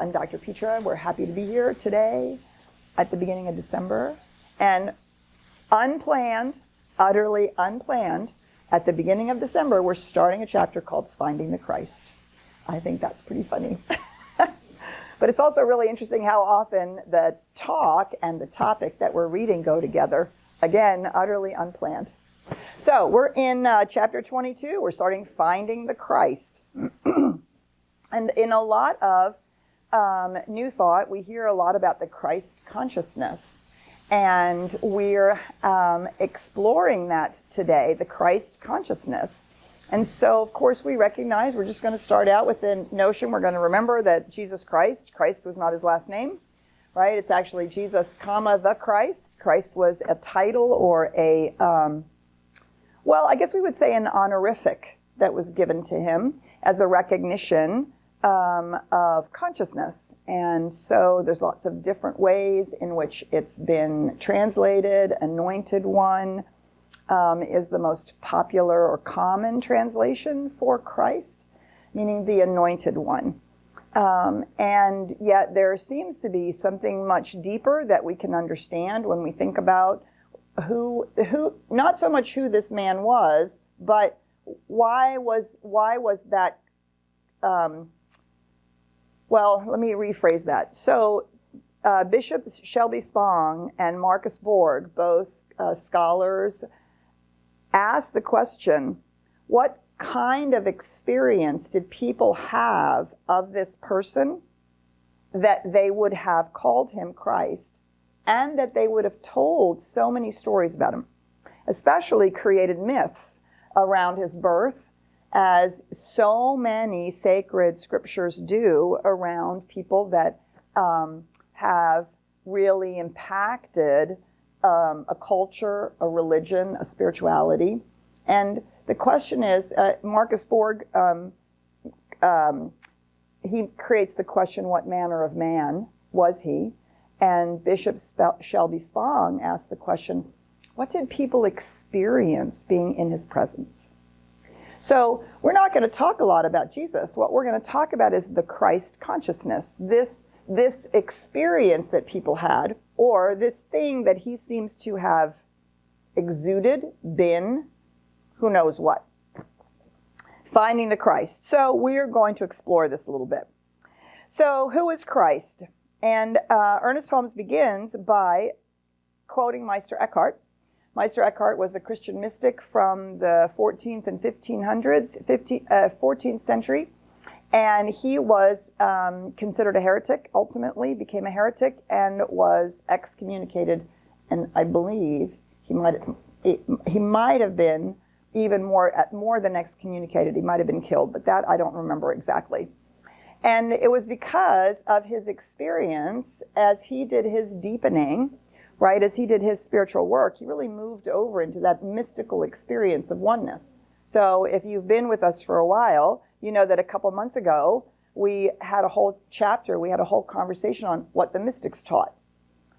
I'm Dr. Petra. We're happy to be here today at the beginning of December. And unplanned, utterly unplanned, at the beginning of December, we're starting a chapter called Finding the Christ. I think that's pretty funny. But it's also really interesting how often the talk and the topic that we're reading go together. Again, utterly unplanned. So we're in chapter 22. We're starting Finding the Christ. And in a lot of New Thought, we hear a lot about the Christ consciousness. And we're exploring that today, the Christ consciousness. And so, of course, we recognize we're just going to start out with the notion we're going to remember that Jesus Christ was not his last name, right? It's actually Jesus, comma, the Christ. Christ was a title or a, well, I guess we would say an honorific that was given to him as a recognition of consciousness. And so there's lots of different ways in which it's been translated. Anointed One is the most popular or common translation for Christ, meaning the Anointed One. And yet there seems to be something much deeper that we can understand when we think about who not so much who this man was, but why was that, well, let me rephrase that. So Bishop Shelby Spong and Marcus Borg, both scholars, asked the question, what kind of experience did people have of this person that they would have called him Christ, and that they would have told so many stories about him, especially created myths around his birth, as so many sacred scriptures do around people that have really impacted a culture, a religion, a spirituality. And the question is, Marcus Borg, he creates the question, what manner of man was he? And Bishop Shelby Spong asked the question, what did people experience being in his presence? So we're not going to talk a lot about Jesus. What we're going to talk about is the Christ consciousness, this experience that people had, or this thing that he seems to have exuded, been, who knows what. Finding the Christ. So we're going to explore this a little bit. So who is Christ? And Ernest Holmes begins by quoting Meister Eckhart. Meister Eckhart was a Christian mystic from the 14th and 14th century. And he was considered a heretic, ultimately became a heretic, and was excommunicated. And I believe he might have been even more than excommunicated. He might have been killed, but that I don't remember exactly. And it was because of his experience as he did his deepening, right, as he did his spiritual work, he really moved over into that mystical experience of oneness. So if you've been with us for a while, you know that a couple months ago, we had a whole chapter, we had a whole conversation on what the mystics taught.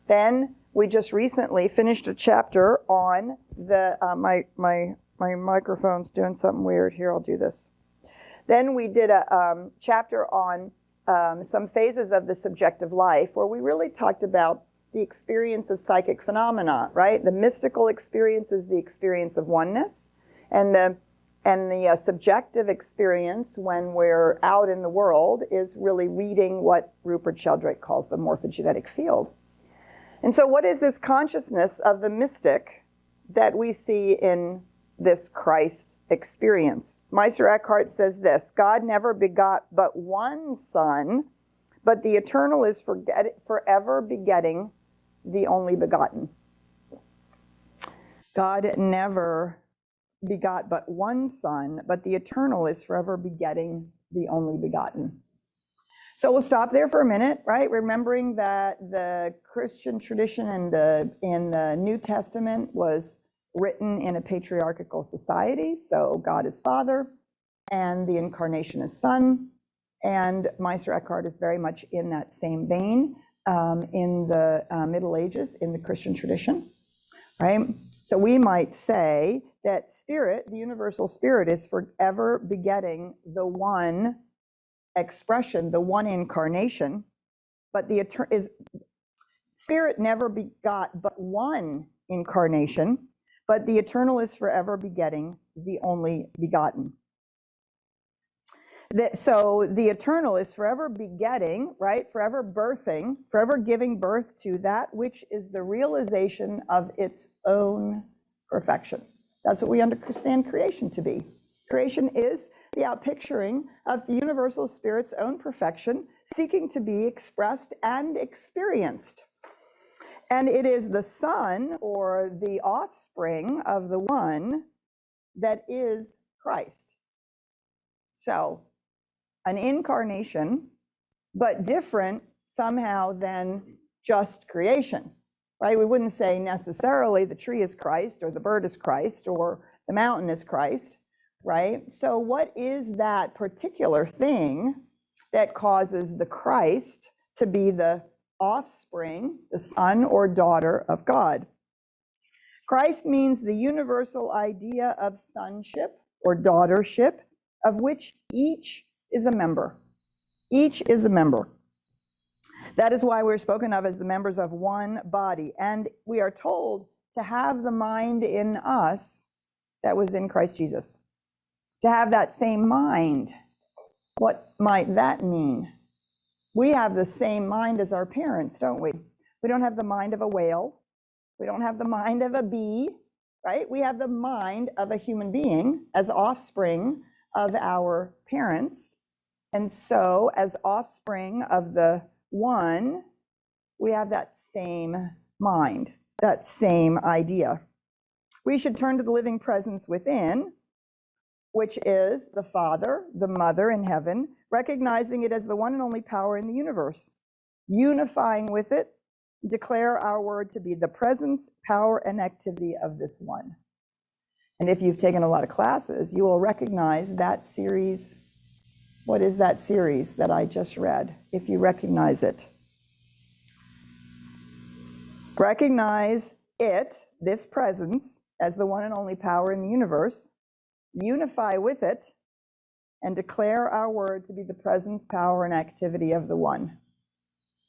Then we just recently finished a chapter on the, my microphone's doing something weird here, I'll do this. Then we did a chapter on some phases of the subjective life where we really talked about the experience of psychic phenomena, right? The mystical experience is the experience of oneness, and the subjective experience when we're out in the world is really reading what Rupert Sheldrake calls the morphogenetic field. And so what is this consciousness of the mystic that we see in this Christ experience? Meister Eckhart says this, God never begot but one Son, but the eternal is forever begetting the only begotten. God never begot but one Son, but the eternal is forever begetting the only begotten. So we'll stop there for a minute, right? Remembering that the Christian tradition in the New Testament was written in a patriarchal society. So God is Father, and the incarnation is Son. And Meister Eckhart is very much in that same vein in the Middle Ages, in the Christian tradition, right? So we might say that Spirit, the universal Spirit, is forever begetting the one expression, the one incarnation, but Spirit never begot but one incarnation, but the eternal is forever begetting the only begotten. So the eternal is forever begetting, right? Forever birthing, forever giving birth to that which is the realization of its own perfection. That's what we understand creation to be. Creation is the outpicturing of the universal Spirit's own perfection, seeking to be expressed and experienced. And it is the Son, or the offspring of the one, that is Christ. So, an incarnation, but different somehow than just creation, right? We wouldn't say necessarily the tree is Christ, or the bird is Christ, or the mountain is Christ, right? So what is that particular thing that causes the Christ to be the offspring, the son or daughter of God? Christ means the universal idea of sonship or daughtership, of which each is a member. Each is a member. That is why we're spoken of as the members of one body. And we are told to have the mind in us that was in Christ Jesus. To have that same mind. What might that mean? We have the same mind as our parents, don't we? We don't have the mind of a whale. We don't have the mind of a bee, right? We have the mind of a human being as offspring of our parents. And so, as offspring of the one, we have that same mind, that same idea. We should turn to the living presence within, which is the Father, the Mother in heaven, recognizing it as the one and only power in the universe, unifying with it, declare our word to be the presence, power, and activity of this one. And if you've taken a lot of classes, you will recognize that series. What is that series that I just read? If you recognize it. Recognize it, this presence, as the one and only power in the universe, unify with it, and declare our word to be the presence, power, and activity of the one.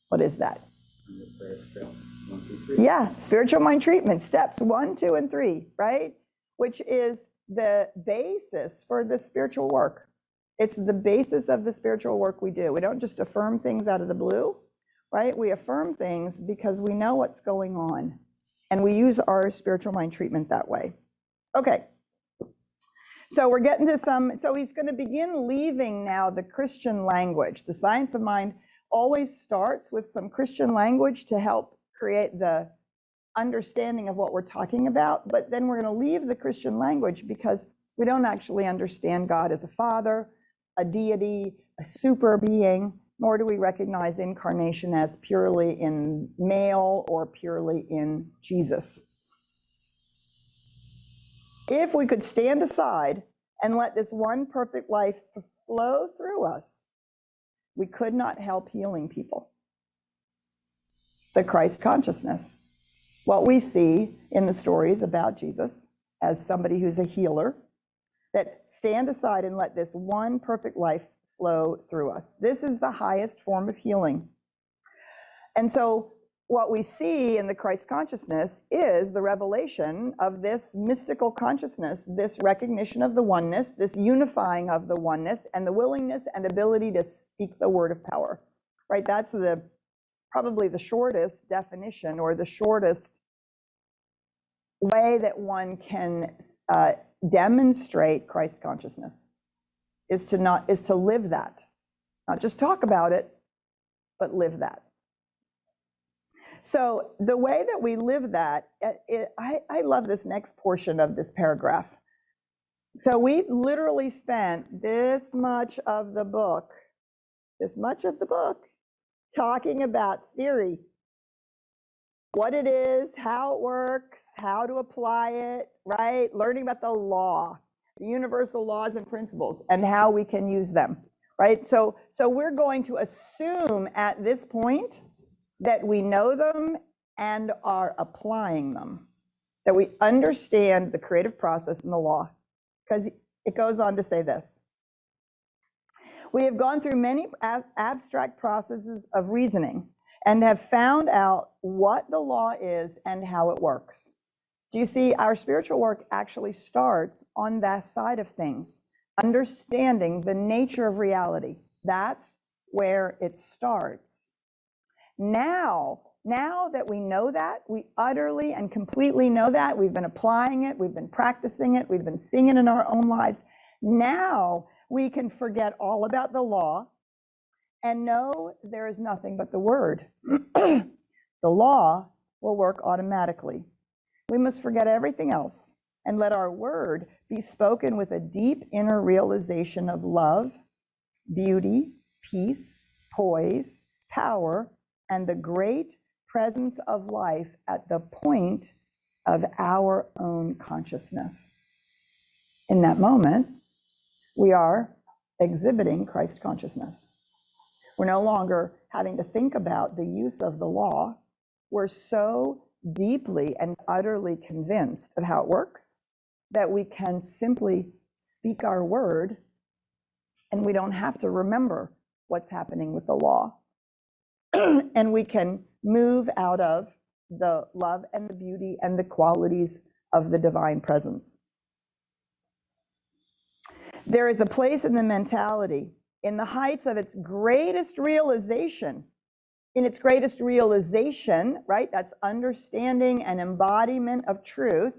What is that? Yeah, spiritual mind treatment, steps 1, 2, and 3, right? Which is the basis for the spiritual work. It's the basis of the spiritual work we do. We don't just affirm things out of the blue, right? We affirm things because we know what's going on, and we use our spiritual mind treatment that way. Okay. So we're getting to so he's going to begin leaving now the Christian language. The science of mind always starts with some Christian language to help create the understanding of what we're talking about, but then we're going to leave the Christian language because we don't actually understand God as a father, a deity, a super being, nor do we recognize incarnation as purely in male or purely in Jesus. If we could stand aside and let this one perfect life flow through us, we could not help healing people. The Christ consciousness. What we see in the stories about Jesus as somebody who's a healer, that stand aside and let this one perfect life flow through us. This is the highest form of healing. And so what we see in the Christ consciousness is the revelation of this mystical consciousness, this recognition of the oneness, this unifying of the oneness, and the willingness and ability to speak the word of power, right? That's probably the shortest definition, or the shortest way that one can demonstrate Christ consciousness, is to live that, not just talk about it, but live that. So the way that we live that, I love this next portion of this paragraph. So we've literally spent this much of the book talking about theory, what it is, how it works, how to apply it, right? Learning about the law, the universal laws and principles, and how we can use them, right? So we're going to assume at this point that we know them and are applying them, that we understand the creative process and the law, because it goes on to say this. We have gone through many abstract processes of reasoning, and have found out what the law is and how it works. Do you see, our spiritual work actually starts on that side of things, understanding the nature of reality. That's where it starts. Now that we know that, we utterly and completely know that, we've been applying it, we've been practicing it, we've been seeing it in our own lives. Now we can forget all about the law and know there is nothing but the word. The law will work automatically. We must forget everything else and let our word be spoken with a deep inner realization of love, beauty, peace, poise, power, and the great presence of life at the point of our own consciousness. In that moment, we are exhibiting Christ consciousness. We're no longer having to think about the use of the law. We're so deeply and utterly convinced of how it works that we can simply speak our word and we don't have to remember what's happening with the law. And we can move out of the love and the beauty and the qualities of the divine presence. There is a place in the mentality, in the heights of its greatest realization, right? That's understanding and embodiment of truth,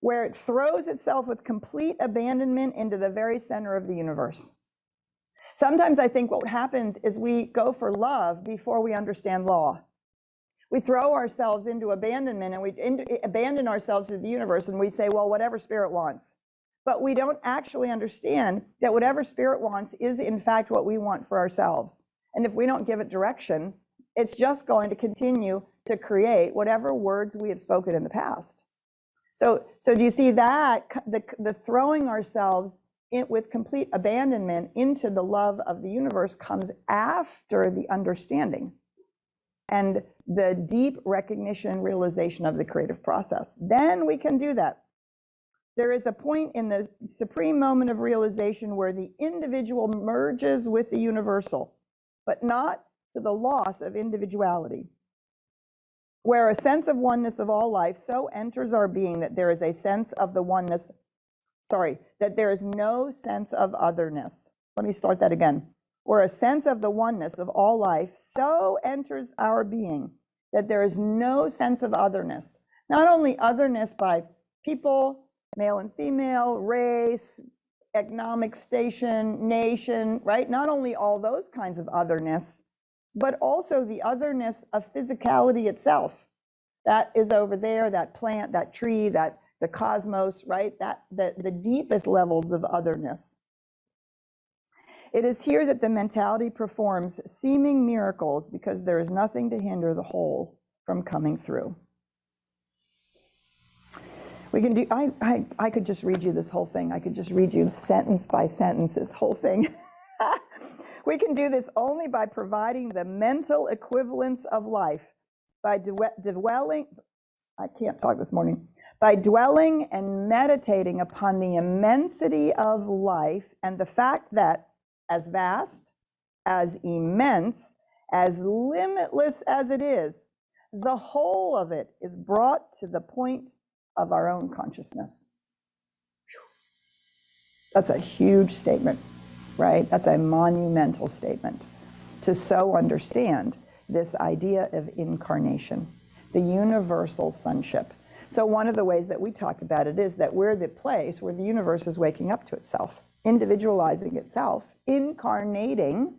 where it throws itself with complete abandonment into the very center of the universe. Sometimes I think what happens is we go for love before we understand law. We throw ourselves into abandonment and we abandon ourselves to the universe and we say, well, whatever spirit wants. But we don't actually understand that whatever spirit wants is in fact what we want for ourselves. And if we don't give it direction, it's just going to continue to create whatever words we have spoken in the past. So do you see that the throwing ourselves with complete abandonment into the love of the universe comes after the understanding and the deep recognition and realization of the creative process. Then we can do that. There is a point in the supreme moment of realization where the individual merges with the universal, but not to the loss of individuality, where a sense of oneness of all life so enters our being that there is a sense of the oneness, that there is no sense of otherness. Let me start that again. Where a sense of the oneness of all life so enters our being that there is no sense of otherness. Not only otherness by people, male and female, race, economic station, nation, right? Not only all those kinds of otherness, but also the otherness of physicality itself. That is over there, that plant, that tree, that the cosmos, right? The deepest levels of otherness. It is here that the mentality performs seeming miracles because there is nothing to hinder the whole from coming through. We can do, I could just read you this whole thing. I could just read you sentence by sentence this whole thing. We can do this only by providing the mental equivalence of life, by dwelling, I can't talk this morning, by dwelling and meditating upon the immensity of life and the fact that as vast, as immense, as limitless as it is, the whole of it is brought to the point of our own consciousness. That's a huge statement, right? That's a monumental statement to so understand this idea of incarnation, the universal sonship. So one of the ways that we talk about it is that we're the place where the universe is waking up to itself, individualizing itself, incarnating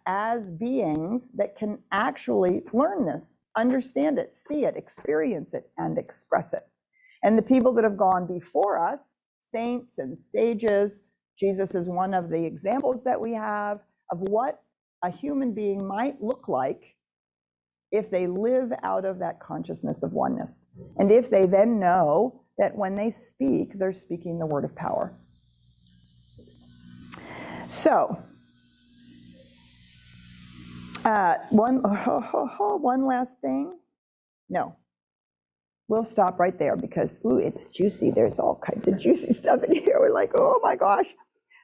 as beings that can actually learn this, understand it, see it, experience it, and express it. And the people that have gone before us, saints and sages, Jesus is one of the examples that we have of what a human being might look like if they live out of that consciousness of oneness. And if they then know that when they speak, they're speaking the word of power. So, one last thing. No, we'll stop right there because, ooh, it's juicy. There's all kinds of juicy stuff in here. We're like, oh my gosh.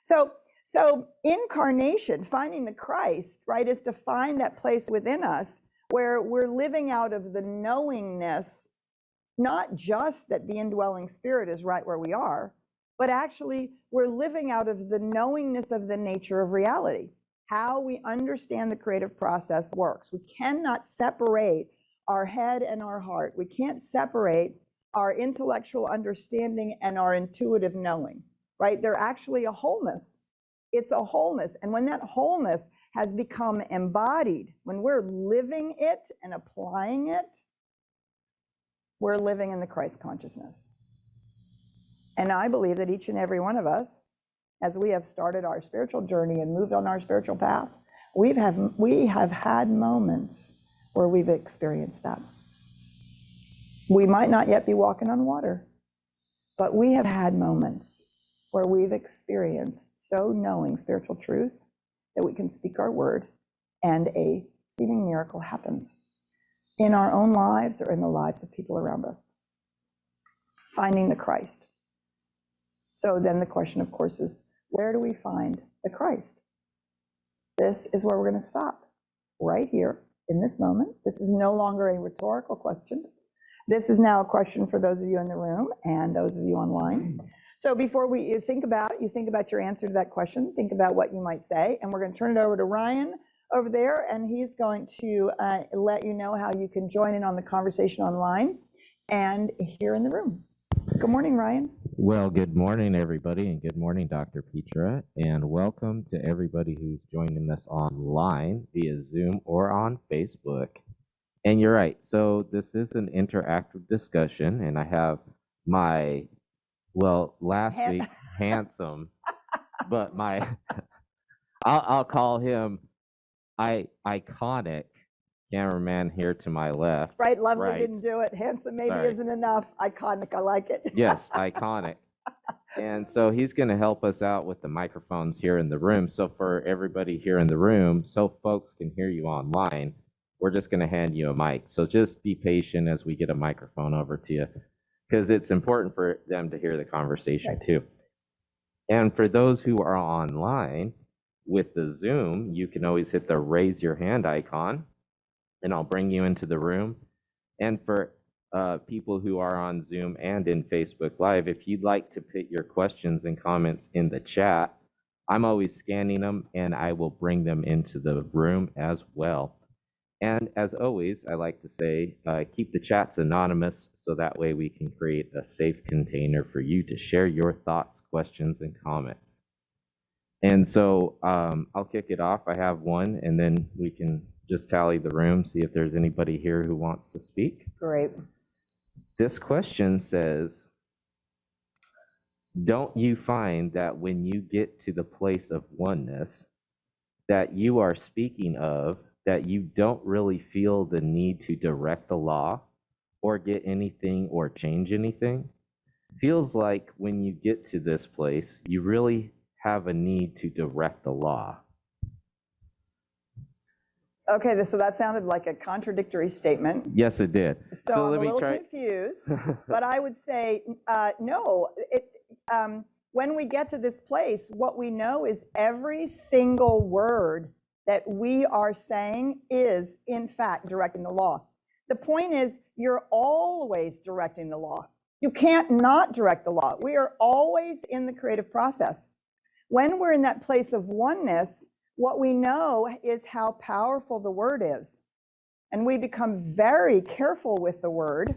So So incarnation, finding the Christ, right, is to find that place within us where we're living out of the knowingness, not just that the indwelling spirit is right where we are, but actually we're living out of the knowingness of the nature of reality, how we understand the creative process works. We cannot separate our head and our heart. We can't separate our intellectual understanding and our intuitive knowing, right? They're actually a wholeness. It's a wholeness. And when that wholeness has become embodied, when we're living it and applying it, we're living in the Christ consciousness. And I believe that each and every one of us, as we have started our spiritual journey and moved on our spiritual path, we have had moments where we've experienced that. We might not yet be walking on water, but we have had moments where we've experienced so knowing spiritual truth that we can speak our word and a seeming miracle happens in our own lives or in the lives of people around us. Finding the Christ. So then the question, of course, is where do we find the Christ? This is where we're going to stop, right here in this moment. This is no longer a rhetorical question. This is now a question for those of you in the room and those of you online. So before you think about your answer to that question, think about what you might say, and we're going to turn it over to Ryan over there, and he's going to let you know how you can join in on the conversation online and here in the room. Good morning, Ryan. Well, good morning, everybody, and good morning, Dr. Petra, and welcome to everybody who's joining us online via Zoom or on Facebook. And you're right, so this is an interactive discussion, and I have my, well, last week, handsome, but I'll call him iconic cameraman here to my left. Right, lovely didn't do it. Handsome maybe isn't enough. Iconic, I like it. Yes, iconic. And so he's going to help us out with the microphones here in the room. So for everybody here in the room, so folks can hear you online, we're just going to hand you a mic. So just be patient as we get a microphone over to you, because it's important for them to hear the conversation too. And for those who are online with the Zoom, you can always hit the raise your hand icon, and I'll bring you into the room. And for people who are on Zoom and in Facebook Live, if you'd like to put your questions and comments in the chat, I'm always scanning them and I will bring them into the room as well. And as always, I like to say, keep the chats anonymous so that way we can create a safe container for you to share your thoughts, questions, and comments. And so I'll kick it off. I have one, and then we can just tally the room, see if there's anybody here who wants to speak. Great. This question says, don't you find that when you get to the place of oneness that you are speaking of, that you don't really feel the need to direct the law or get anything or change anything? Feels like when you get to this place, you really have a need to direct the law. Okay, so that sounded like a contradictory statement. Yes, it did. So I'm a little confused, but I would say no. When we get to this place, what we know is every single word that we are saying is, in fact, directing the law. The point is, you're always directing the law. You can't not direct the law. We are always in the creative process. When we're in that place of oneness, what we know is how powerful the word is. And we become very careful with the word,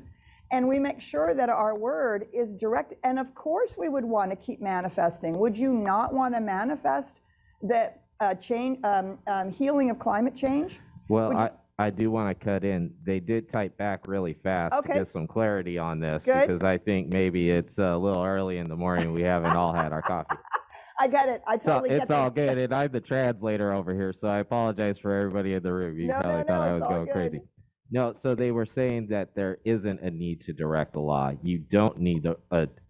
and we make sure that our word is direct. And of course, we would want to keep manifesting. Would you not want to manifest that healing of climate change? Well, I do want to cut in. They did type back really fast to get some clarity on this, because I think maybe it's a little early in the morning. We haven't all had our coffee. I get it. I totally get it. It's all good. And I'm the translator over here, so I apologize for everybody in the room. You probably thought I was going crazy. No, so they were saying that there isn't a need to direct the law. You don't need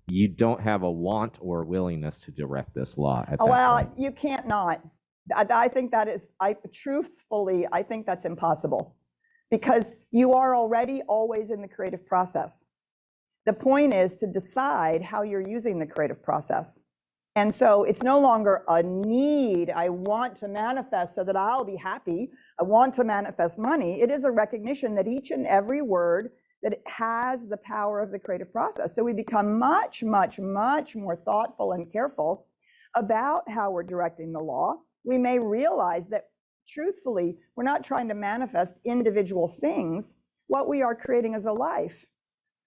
you don't have a want or willingness to direct this law at that point. You can't not. I think that is, truthfully, I think that's impossible, because you are already always in the creative process. The point is to decide how you're using the creative process. And so it's no longer a need. I want to manifest so that I'll be happy. I want to manifest money. It is a recognition that each and every word that it has the power of the creative process. So we become much, much, much more thoughtful and careful about how we're directing the law. We may realize that truthfully, we're not trying to manifest individual things. What we are creating is a life,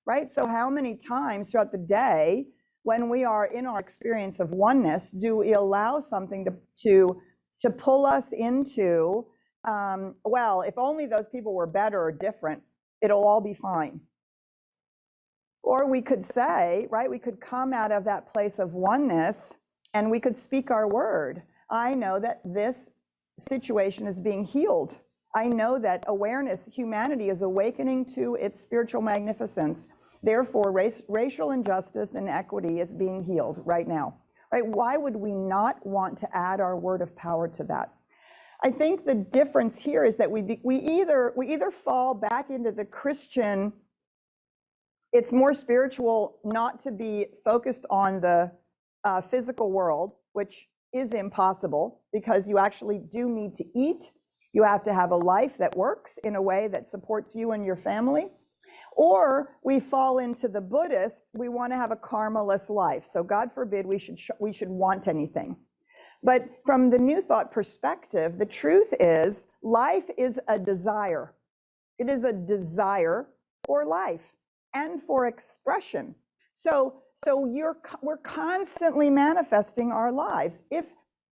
right? So how many times throughout the day, when we are in our experience of oneness, do we allow something to pull us into, well, if only those people were better or different, it'll all be fine. Or we could say, right, we could come out of that place of oneness and we could speak our word. I know that this situation is being healed. I know that awareness, humanity is awakening to its spiritual magnificence. Therefore, racial injustice and equity is being healed right now, right? Why would we not want to add our word of power to that? I think the difference here is that we either fall back into the Christian, it's more spiritual not to be focused on the physical world, which is impossible because you actually do need to eat. You have to have a life that works in a way that supports you and your family. Or we fall into the Buddhist, we want to have a karma-less life. So God forbid we should want anything. But from the New Thought perspective, the truth is life is a desire. It is a desire for life and for expression. So we're constantly manifesting our lives.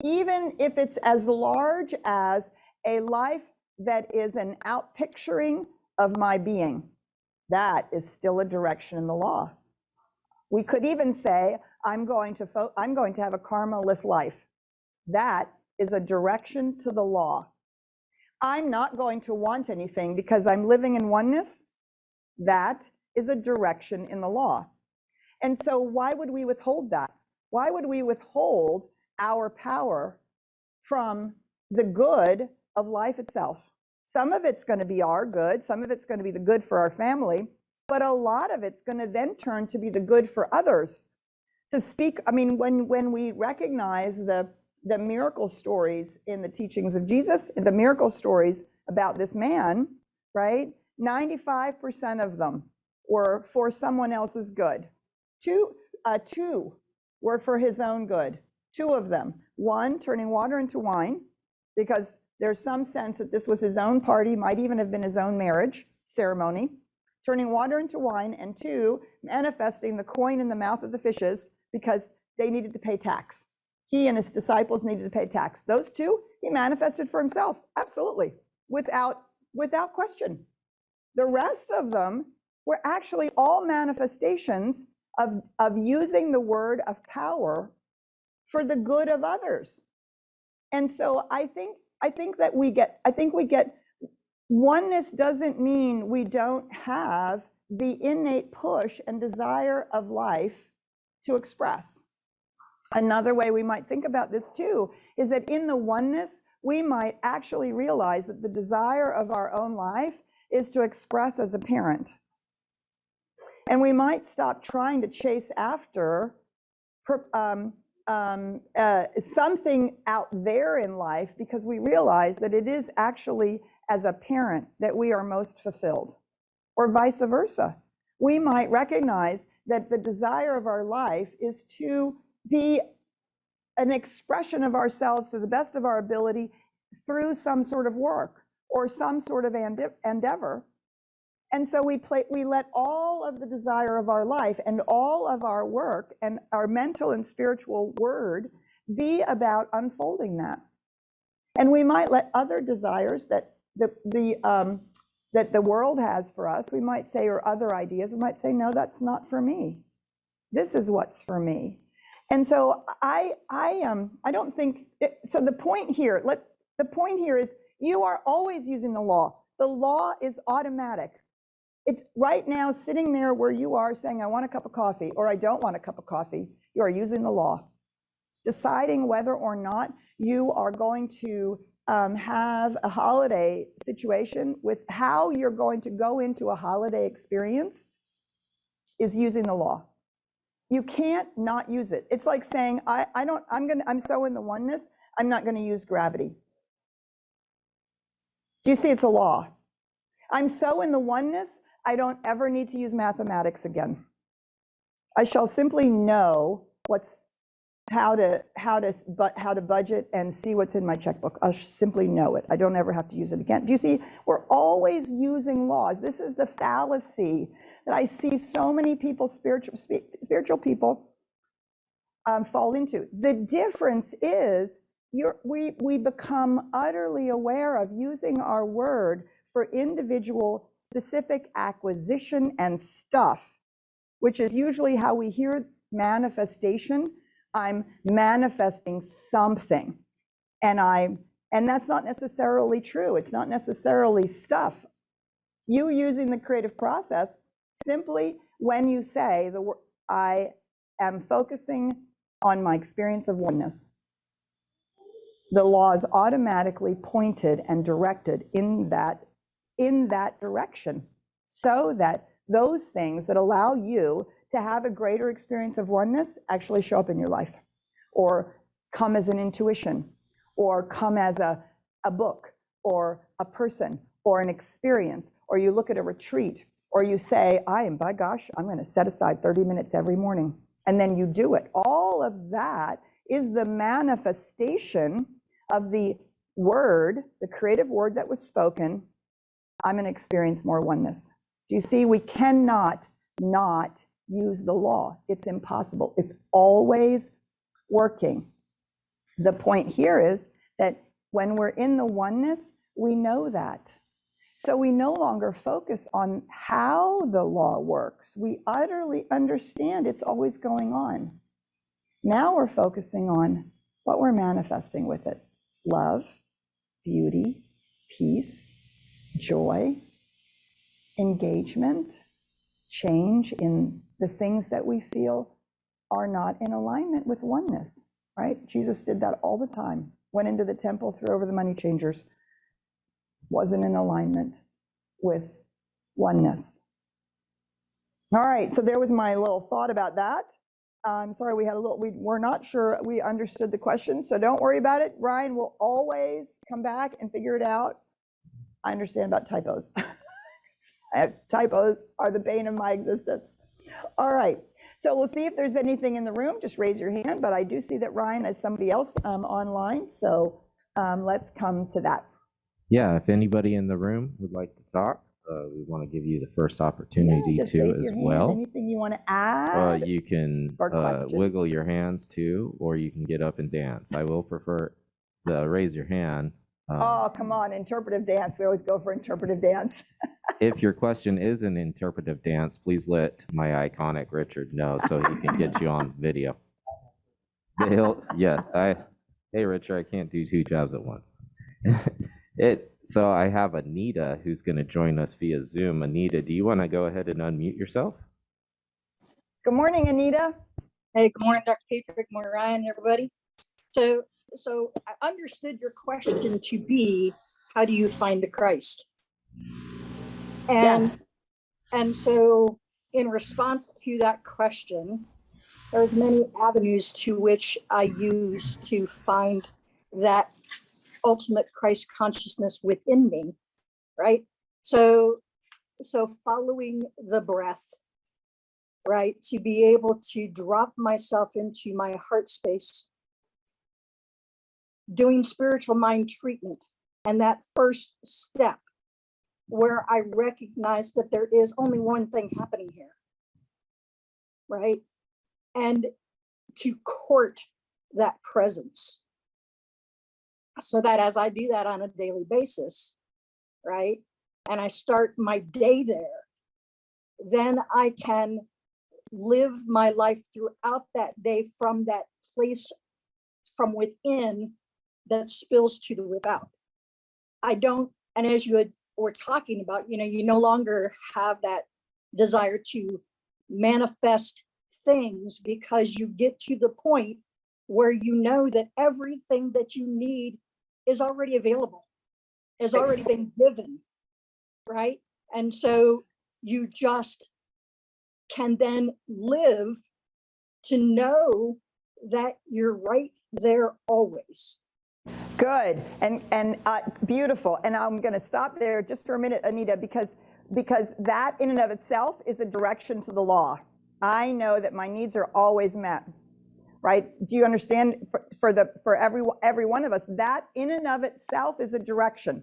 Even if it's as large as a life that is an outpicturing of my being, that is still a direction in the law. We could even say, I'm going to have a karma-less life. That is a direction to the law. I'm not going to want anything because I'm living in oneness. That is a direction in the law. And so why would we withhold that? Why would we withhold our power from the good of life itself? Some of it's going to be our good, some of it's going to be the good for our family, but a lot of it's going to then turn to be the good for others. To speak, I mean, when we recognize the miracle stories in the teachings of Jesus, the miracle stories about this man, right? 95% of them were for someone else's good. Two were for his own good. Two of them. One, turning water into wine, because there's some sense that this was his own party, might even have been his own marriage ceremony. Turning water into wine, and two, manifesting the coin in the mouth of the fishes because they needed to pay tax. He and his disciples needed to pay tax. Those two, he manifested for himself, absolutely, without question. The rest of them were actually all manifestations of using the word of power for the good of others. And so I think we get oneness doesn't mean we don't have the innate push and desire of life to express. Another way we might think about this too is that in the oneness, we might actually realize that the desire of our own life is to express as a parent. And we might stop trying to chase after something out there in life because we realize that it is actually as a parent that we are most fulfilled, or vice versa. We might recognize that the desire of our life is to be an expression of ourselves to the best of our ability through some sort of work or some sort of endeavor. And so we let all of the desire of our life and all of our work and our mental and spiritual word be about unfolding that. And we might let other desires that the world has for us, we might say, or other ideas, we might say, no, that's not for me. This is what's for me. And so I don't think, so the point here is you are always using the law. The law is automatic. It's right now sitting there where you are saying, I want a cup of coffee, or I don't want a cup of coffee. You are using the law. Deciding whether or not you are going to have a holiday situation with how you're going to go into a holiday experience is using the law. You can't not use it. It's like saying, I'm so in the oneness, I'm not going to use gravity. Do you see it's a law? I'm so in the oneness, I don't ever need to use mathematics again. I shall simply know how to budget and see what's in my checkbook. I'll simply know it. I don't ever have to use it again. Do you see? We're always using laws. This is the fallacy that I see so many people, spiritual people, fall into. The difference is we become utterly aware of using our word for individual specific acquisition and stuff, which is usually how we hear manifestation. I'm manifesting something, and that's not necessarily true. It's not necessarily stuff. You using the creative process, simply when you say the word, I am focusing on my experience of oneness, the law is automatically pointed and directed in that direction, so that those things that allow you to have a greater experience of oneness actually show up in your life, or come as an intuition, or come as a book, or a person, or an experience, or you look at a retreat, or you say, by gosh, I'm going to set aside 30 minutes every morning, and then you do it. All of that is the manifestation of the word, the creative word that was spoken. I'm going to experience more oneness. Do you see? We cannot not use the law. It's impossible. It's always working. The point here is that when we're in the oneness, we know that. So we no longer focus on how the law works. We utterly understand it's always going on. Now we're focusing on what we're manifesting with it. Love, beauty, peace, joy, engagement, change in the things that we feel are not in alignment with oneness, right? Jesus did that all the time. Went into the temple, threw over the money changers. Wasn't in alignment with oneness. All right, so there was my little thought about that. I'm sorry, we're not sure we understood the question, so don't worry about it. Ryan will always come back and figure it out. I understand about typos. Typos are the bane of my existence. All right, so we'll see if there's anything in the room. Just raise your hand, but I do see that Ryan has somebody else online, so let's come to that. Yeah, if anybody in the room would like to talk, we want to give you the first opportunity to as well. Anything you want to add? You can wiggle your hands too, or you can get up and dance. I will prefer the raise your hand. Oh, come on, interpretive dance. We always go for interpretive dance. If your question is an interpretive dance, please let my iconic Richard know so he can get you on video. Hey, Richard, I can't do two jobs at once. So I have Anita who's going to join us via Zoom. Anita, do you want to go ahead and unmute yourself? Good morning, Anita. Hey, good morning, Dr. Patrick. Good morning, Ryan, everybody. So I understood your question to be, how do you find the Christ? And, yes. And so in response to that question, there's many avenues to which I use to find that ultimate Christ consciousness within me, right? So following the breath, right? To be able to drop myself into my heart space, doing spiritual mind treatment, and that first step where I recognize that there is only one thing happening here, right? And to court that presence, so that as I do that on a daily basis, right, and I start my day there, then I can live my life throughout that day from that place from within that spills to the without. I don't, and as you were talking about, you no longer have that desire to manifest things, because you get to the point where you know that everything that you need is already available, has already been given, right? And so you just can then live to know that you're right there always. Good and beautiful. And I'm going to stop there just for a minute, Anita, because that in and of itself is a direction to the law. I know that my needs are always met, right? Do you understand? For every one of us, that in and of itself is a direction,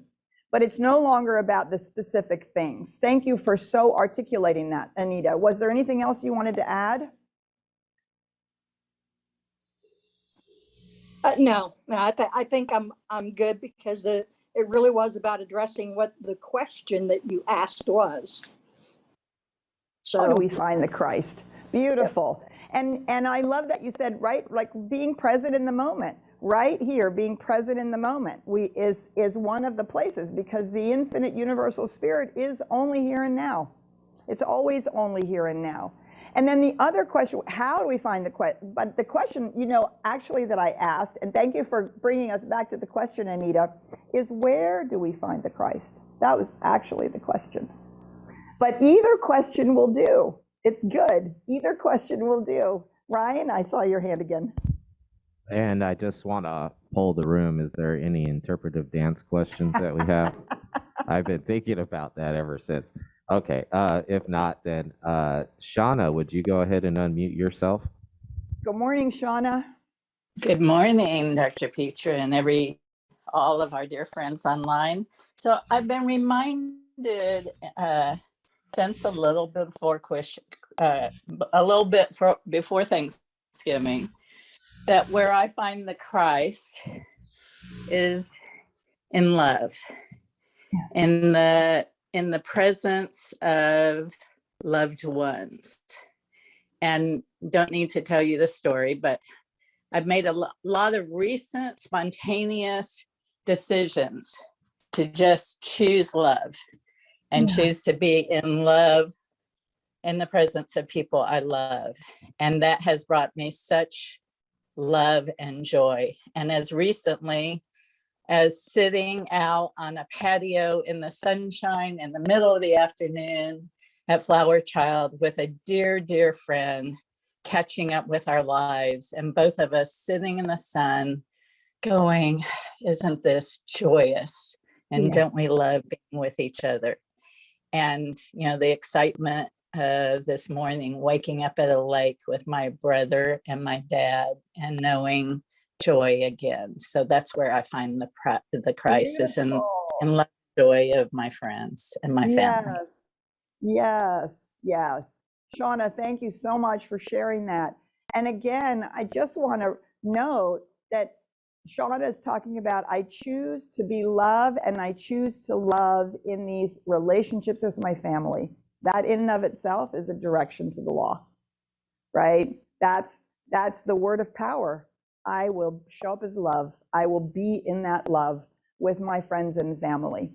but it's no longer about the specific things. Thank you for so articulating that, Anita. Was there anything else you wanted to add? No, I think I'm good, because it really was about addressing what the question that you asked was. How So do we find the Christ? Beautiful. And I love that you said, right, like being present in the moment, right here, being present in the moment is one of the places, because the infinite universal spirit is only here and now. It's always only here and now. And then the other question, how do we find the question? But the question, actually that I asked, and thank you for bringing us back to the question, Anita, is where do we find the Christ? That was actually the question. But either question will do. It's good. Either question will do. Ryan, I saw your hand again. And I just want to poll the room. Is there any interpretive dance questions that we have? I've been thinking about that ever since. Okay, if not, then Shauna, would you go ahead and unmute yourself? Good morning, Shauna. Good morning, Dr. Petra, and all of our dear friends online. So I've been reminded since a little bit before Thanksgiving, that where I find the Christ is in love, in the presence of loved ones. And don't need to tell you the story, but I've made a lot of recent spontaneous decisions to just choose love and choose to be in love in the presence of people I love. And that has brought me such love and joy. And as recently as sitting out on a patio in the sunshine in the middle of the afternoon at Flower Child with a dear, dear friend, catching up with our lives, and both of us sitting in the sun going, isn't this joyous? And don't we love being with each other? And, the excitement of this morning, waking up at a lake with my brother and my dad and knowing joy again. So that's where I find the crisis and love, joy of my friends and my family. Yes. Shauna, thank you so much for sharing that. And again, I just want to note that Shauna is talking about, I choose to be loved and I choose to love in these relationships with my family. That in and of itself is a direction to the law, right? That's the word of power. I will show up as love. I will be in that love with my friends and family.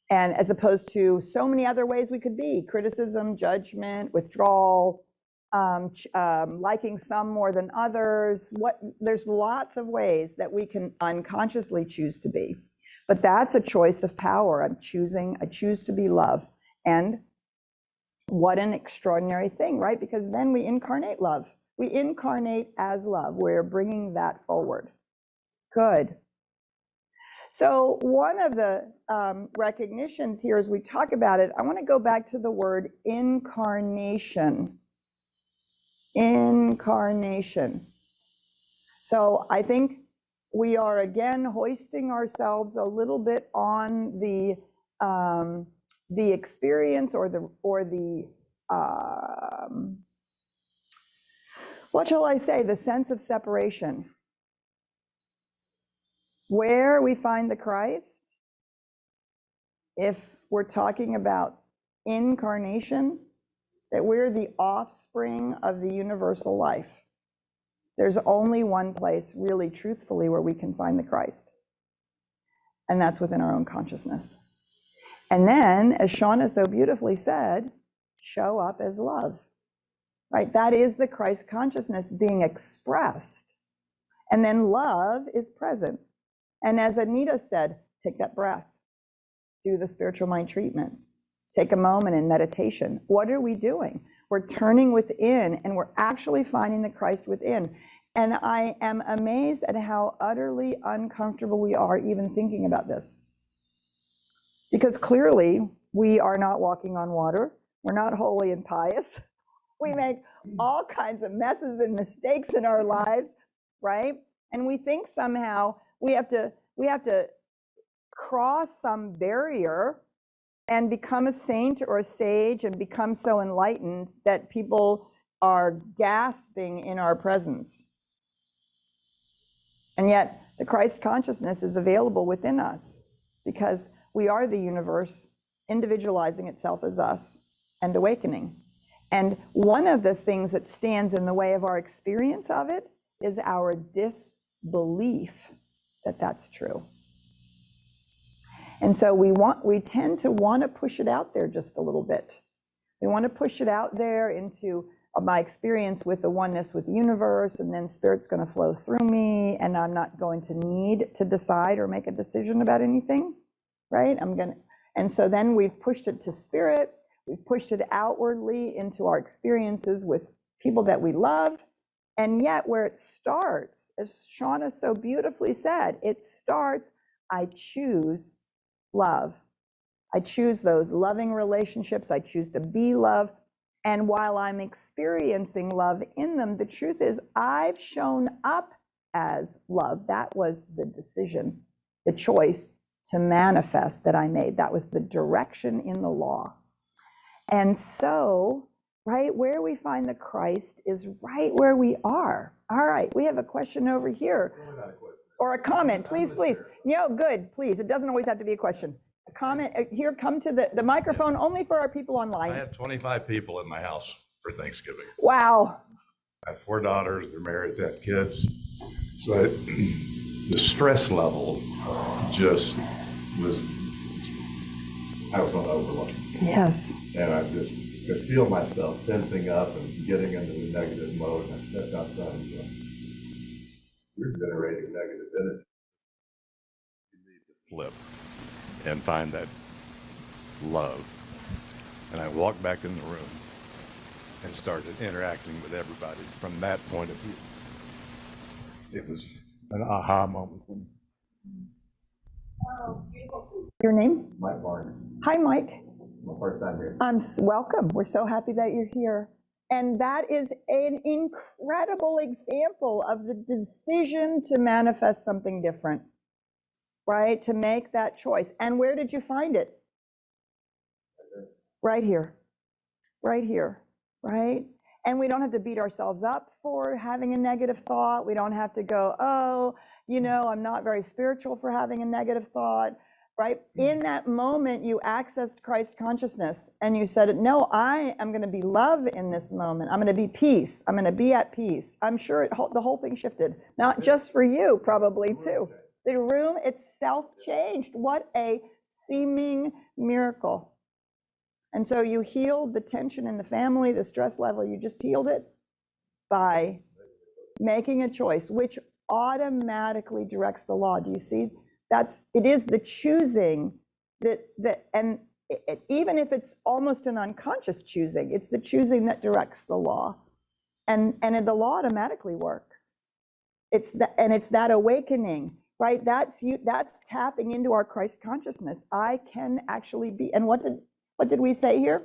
And as opposed to so many other ways we could be: criticism, judgment, withdrawal, liking some more than others. There's lots of ways that we can unconsciously choose to be. But that's a choice of power. I choose to be love. And what an extraordinary thing, right? Because then we incarnate love. We incarnate as love. We're bringing that forward. Good. So one of the recognitions here as we talk about it, I want to go back to the word incarnation. Incarnation. So I think we are again hoisting ourselves a little bit on the experience or the what shall I say, the sense of separation. Where we find the Christ, if we're talking about incarnation, that we're the offspring of the universal life. There's only one place, really truthfully, where we can find the Christ, and that's within our own consciousness. And then, as Shauna so beautifully said, show up as love, right? That is the Christ consciousness being expressed. And then love is present. And as Anita said, take that breath, do the spiritual mind treatment, take a moment in meditation. What are we doing? We're turning within, and we're actually finding the Christ within. And I am amazed at how utterly uncomfortable we are even thinking about this. Because clearly, we are not walking on water. We're not holy and pious. We make all kinds of messes and mistakes in our lives, right? And we think somehow we have to cross some barrier and become a saint or a sage and become so enlightened that people are gasping in our presence. And yet the Christ consciousness is available within us because we are the universe individualizing itself as us and awakening. And one of the things that stands in the way of our experience of it is our disbelief that that's true. And so we tend to want to push it out there just a little bit. We want to push it out there into my experience with the oneness with the universe, and then Spirit's going to flow through me, and I'm not going to need to decide or make a decision about anything, right? And so then we've pushed it to Spirit, we've pushed it outwardly into our experiences with people that we love, and yet where it starts, as Shauna so beautifully said, it starts, I choose love. I choose those loving relationships, I choose to be love. And while I'm experiencing love in them, the truth is I've shown up as love. That was the decision, the choice to manifest that I made. That was the direction in the law. And so, right where we find the Christ is right where we are. All right, we have a question over here. Or a comment, please, please. No, good, please. It doesn't always have to be a question. A comment, here, come to the microphone only for our people online. I have 25 people in my house for Thanksgiving. Wow. I have 4 daughters, they're married, they have kids. So the stress level just was, I was on overload. Yes. And I just could feel myself tensing up and getting into the negative mode. And I stepped outside and said, you're generating negative energy. You need to flip and find that love. And I walked back in the room and started interacting with everybody from that point of view. It was an aha moment for me. Your name? Mike Barney, Hi, Mike. my first time here. Welcome. We're so happy that you're here. And that is an incredible example of the decision to manifest something different, right? To make that choice. And where did you find it? Right here. Right here, right? And we don't have to beat ourselves up for having a negative thought. We don't have to go, oh, you know, I'm not very spiritual for having a negative thought, right? In that moment, you accessed Christ consciousness and you said, no, I am going to be love in this moment. I'm going to be peace. I'm going to be at peace. I'm sure the whole thing shifted, not just for you, probably too. The room itself changed. What a seeming miracle. And so you healed the tension in the family, the stress level, you just healed it by making a choice, which automatically directs the law. Do you see? It is the choosing and even if it's almost an unconscious choosing, it's the choosing that directs the law. And the law automatically works. It's that awakening, right? That's tapping into our Christ consciousness. I can actually be, and what did we say here?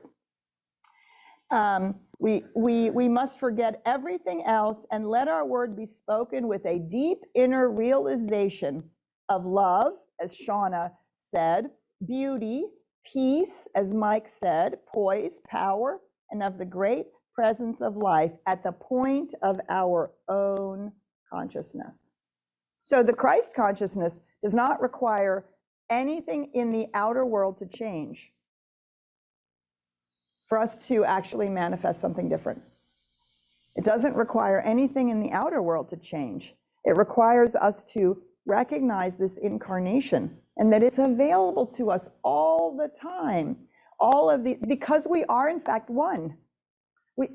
We must forget everything else and let our word be spoken with a deep inner realization of love, as Shauna said, beauty, peace, as Mike said, poise, power, and of the great presence of life at the point of our own consciousness. So the Christ consciousness does not require anything in the outer world to change for us to actually manifest something different. It doesn't require anything in the outer world to change. It requires us to recognize this incarnation and that it's available to us all the time, because we are in fact one.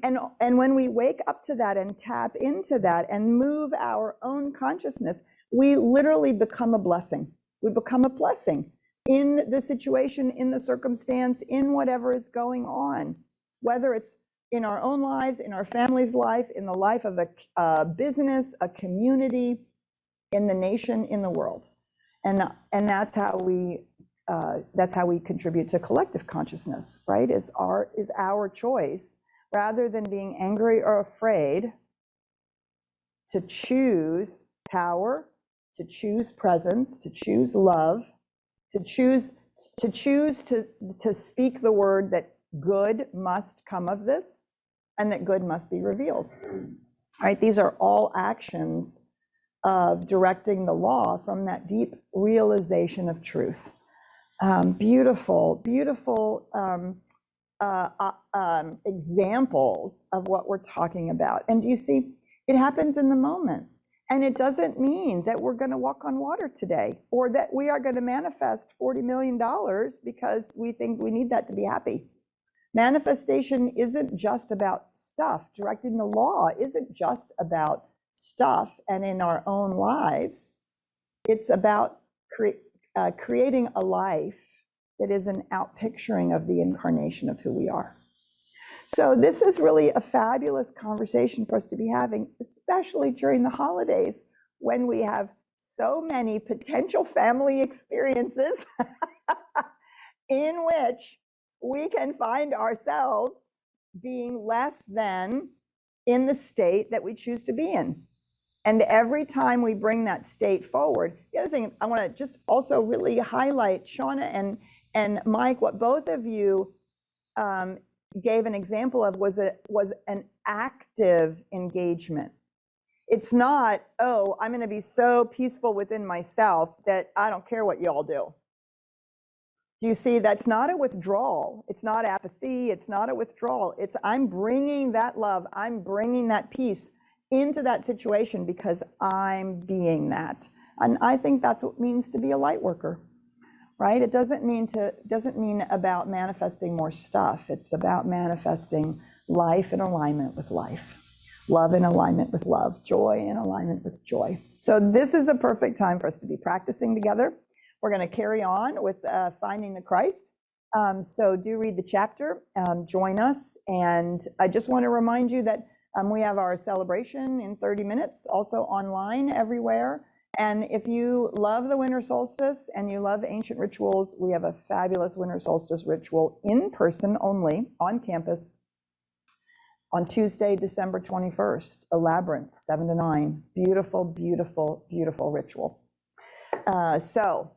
And when we wake up to that and tap into that and move our own consciousness, we literally become a blessing. We become a blessing in the situation, in the circumstance, in whatever is going on, whether it's in our own lives, in our family's life, in the life of a business, a community, in the nation, in the world. And that's how we contribute to collective consciousness, right? Is our choice, rather than being angry or afraid, to choose power, to choose presence, to choose love, to choose to speak the word that good must come of this, and that good must be revealed. Right? These are all actions of directing the law from that deep realization of truth. Beautiful examples of what we're talking about. And you see, it happens in the moment. And it doesn't mean that we're going to walk on water today, or that we are going to manifest $40 million because we think we need that to be happy. Manifestation isn't just about stuff. Directing the law isn't just about stuff and in our own lives. It's about creating a life that is an outpicturing of the incarnation of who we are. So this is really a fabulous conversation for us to be having, especially during the holidays, when we have so many potential family experiences in which we can find ourselves being less than in the state that we choose to be in. And every time we bring that state forward, the other thing I want to just also really highlight, Shauna and Mike, what both of you gave an example of was an active engagement. It's not, oh, I'm going to be so peaceful within myself that I don't care what y'all do. Do you see? That's not a withdrawal. It's not apathy. It's not a withdrawal. It's I'm bringing that love. I'm bringing that peace into that situation because I'm being that. And I think that's what it means to be a light worker. Right? It doesn't mean about manifesting more stuff. It's about manifesting life in alignment with life, love in alignment with love, joy in alignment with joy. So this is a perfect time for us to be practicing together. We're going to carry on with Finding the Christ. So do read the chapter, join us. And I just want to remind you that we have our celebration in 30 minutes, also online everywhere. And if you love the winter solstice and you love ancient rituals, we have a fabulous winter solstice ritual in person only on campus on Tuesday, December 21st, a labyrinth, 7 to 9. Beautiful, beautiful, beautiful ritual. So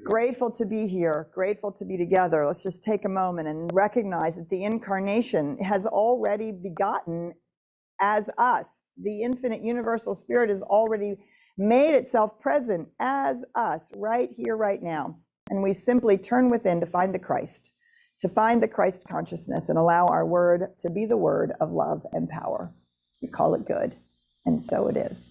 grateful to be here, grateful to be together. Let's just take a moment and recognize that the incarnation has already begotten as us. The infinite universal spirit is already made itself present as us right here, right now. And we simply turn within to find the Christ consciousness, and allow our word to be the word of love and power. We call it good, and so it is.